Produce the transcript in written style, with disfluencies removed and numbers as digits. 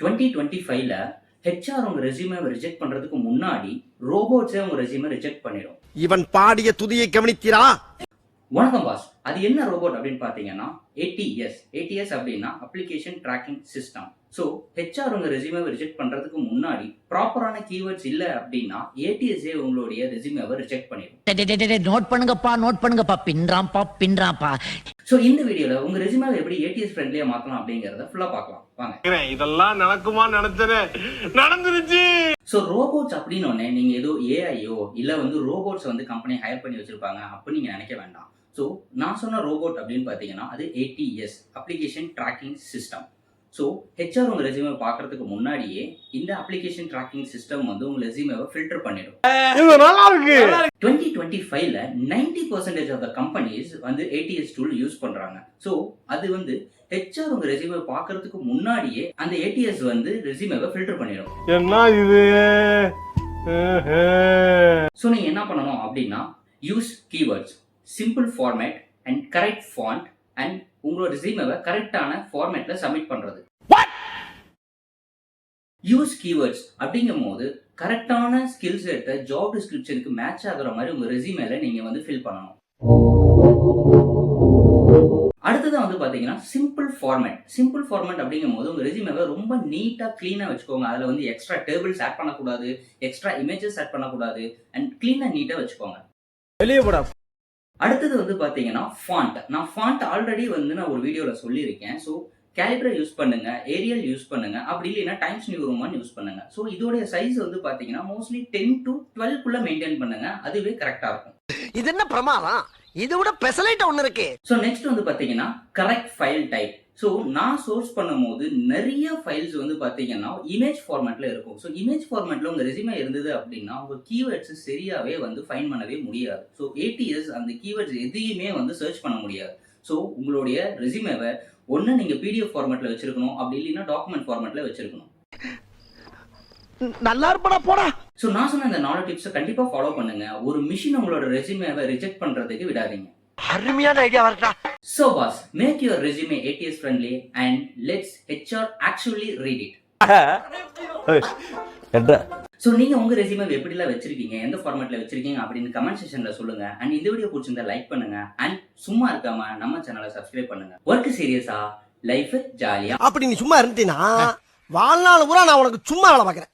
2025ல HR உங்க resume reject பண்றதுக்கு முன்னாடி ரோபோட்ஸே உங்க ரெஸ்யூமே ரிஜெக்ட் பண்ணிடும். இவன் பாடிய துதியை கவனித்தீரா? வணக்கம் பாஸ். அது என்ன ரோபோட் அப்படின்னு பாத்தீங்கன்னா ஏடிஎஸ் அப்படின்னா application tracking system. So HR உங்க ரெஸ்யூமே ரிஜெக்ட் பண்றதுக்கு முன்னாடி ப்ராப்பரான கீவேர்ட்ஸ் இல்ல அப்படின்னா ஏடிஎஸ்ஏ உங்களுடைய ரெஸ்யூமேவை ரிஜெக்ட் பண்ணிடும். நோட் பண்ணுங்கப்பா பின்றாம்பா. ஸோ இந்த வீடியோல உங்க ரெஸ்யூமேவை எப்படி ஏடிஎஸ் ஃப்ரெண்ட்லியா மாத்தலாம் அப்படிங்கறத ஃபுல்லா பார்க்கலாம் வாங்க. இதெல்லாம் நடக்குமா? நடந்துருச்சு. ஸோ ரோபோட்ஸ் அப்படின்னு ஒன்னே நீங்க ஏதோ ஏஐயோ இல்ல ரோபோட்ஸ் கம்பெனி ஹையர் பண்ணி வச்சிருப்பாங்க அப்படின்னு நீங்க நினைக்க வேண்டாம். ஸோ நான் சொன்ன ரோபோட் அப்படின்னு பார்த்தீங்கன்னா அது ADS application tracking system. So HR உங்க ரெஸ்யூமே பார்க்கறதுக்கு முன்னாடியே இந்த அப்ளிகேஷன் ட்ராக்கிங் சிஸ்டம் உங்க ரெஸ்யூமேவை ஃபில்டர் பண்ணிடும். 2025ல 90% of the companies ATS tool use பண்றாங்க. ஸோ அது ஹெச்ஆர் உங்க ரெஸ்யூமே பார்க்கறதுக்கு முன்னாடியே அந்த ஏடிஎஸ் ரெஸ்யூமேவை ஃபில்டர் பண்ணிடும். என்ன இது? ஸோ நீங்க என்ன பண்ணணும் அப்படின்னா use keywords, simple format and correct font and உங்களோட ரெஸ்யூமேவை கரெக்டான ஃபார்மேட்ல சப்மிட் பண்றது. யூஸ் கீவேர்ட்ஸ் அப்படிங்கும் போது கரெக்டான ஸ்கில் செட்டை ஜாப் டிஸ்கிரிப்ஷனுக்கு மேட்ச் ஆகுற மாதிரி உங்க ரெஸ்யூமேல நீங்க ஃபில் பண்ணணும். அடுத்தது பாத்தீங்கன்னா சிம்பிள் ஃபார்மேட் அப்படிங்கும் போது உங்க ரெஸ்யூமேவை ரொம்ப நீட்டா கிளீனா வச்சுக்கோங்க. அதுல எக்ஸ்ட்ரா டேபிள்ஸ் ஆட் பண்ணக்கூடாது, எக்ஸ்ட்ரா இமேஜஸ் ஆட் பண்ணக்கூடாது அண்ட் கிளீனா நீட்டா வச்சுக்கோங்க. அடுத்தது பாத்தீங்கன்னா ஃபாண்ட். நான் ஃபாண்ட் ஆல்ரெடி நான் ஒரு வீடியோல சொல்லியிருக்கேன். ஸோ கேலிபரை யூஸ் பண்ணுங்க, ஏரியல் யூஸ் பண்ணுங்க, அப்படி இல்லைன்னா டைம்ஸ் நியூ ரோமன் யூஸ் பண்ணுங்க. ஸோ இதோடைய சைஸ் பாத்தீங்கன்னா மோஸ்ட்லி 10 to 12 குள்ள மெயின்டைன் பண்ணுங்க, அதுவே கரெக்டா இருக்கும். இது என்ன பிரமாதம்? இதை விட பெசலைட் ஒண்ணு இருக்கு. ஸோ நெக்ஸ்ட் பாத்தீங்கன்னா கரெக்ட் ஃபைல் டைப். ஸோ நான் சோர்ஸ் பண்ணும்போது நிறைய ஃபைல்ஸ் பாத்தீங்கன்னா இமேஜ் ஃபார்மேட்ல இருக்கும். ஸோ இமேஜ் ஃபார்மேட்ல உங்க ரெஸ்யூமே இருந்தது அப்படின்னா உங்க கீவேர்ட்ஸ் சரியாவே ஃபைண்ட் பண்ணவே முடியாது. ஸோ ஏடிஎஸ் அந்த கீவேர்ட்ஸ் எதையுமே சர்ச் பண்ண முடியாது. ஸோ உங்களுடைய ரெஸ்யூமேவை ஒன்று நீங்க பிடிஎஃப் ஃபார்மேட்ல வச்சிருக்கணும், அப்படி இல்லைன்னா டாக்குமெண்ட் ஃபார்மேட்ல வச்சிருக்கணும். நல்லா இருப்படா போடா. ஸோ நான் சொன்ன இந்த 4 டிப்ஸை கண்டிப்பா ஃபாலோ பண்ணுங்க. ஒரு மிஷின் உங்களோட ரெஸ்யூமேவை ரிஜெக்ட் பண்றதுக்கு விடாதீங்க. அருமையான ஐடியா வரட்டா. So boss, make your resume ATS friendly and let's HR actually read it. So நீங்க உங்க ரெஸ்யூமே எப்படிலாம் வச்சிருக்கீங்க, எந்த ஃபார்மேட்ல வச்சிருக்கீங்க அப்படின்னு கமெண்ட் செக்ஷன்ல சொல்லுங்க. அண்ட் இந்த வீடியோ பிடிச்சிருந்தா லைக் பண்ணுங்க அண்ட் சும்மா இருக்காம நம்ம சேனலை சப்ஸ்கிரைப் பண்ணுங்க. ஒர்க் சீரியஸா, லைஃப் ஜாலியா அப்படி நீ சும்மா இருந்தீனா வாழ்நாள் பூரா நான் உனக்கு சும்மா வேலை பார்க்கறேன்.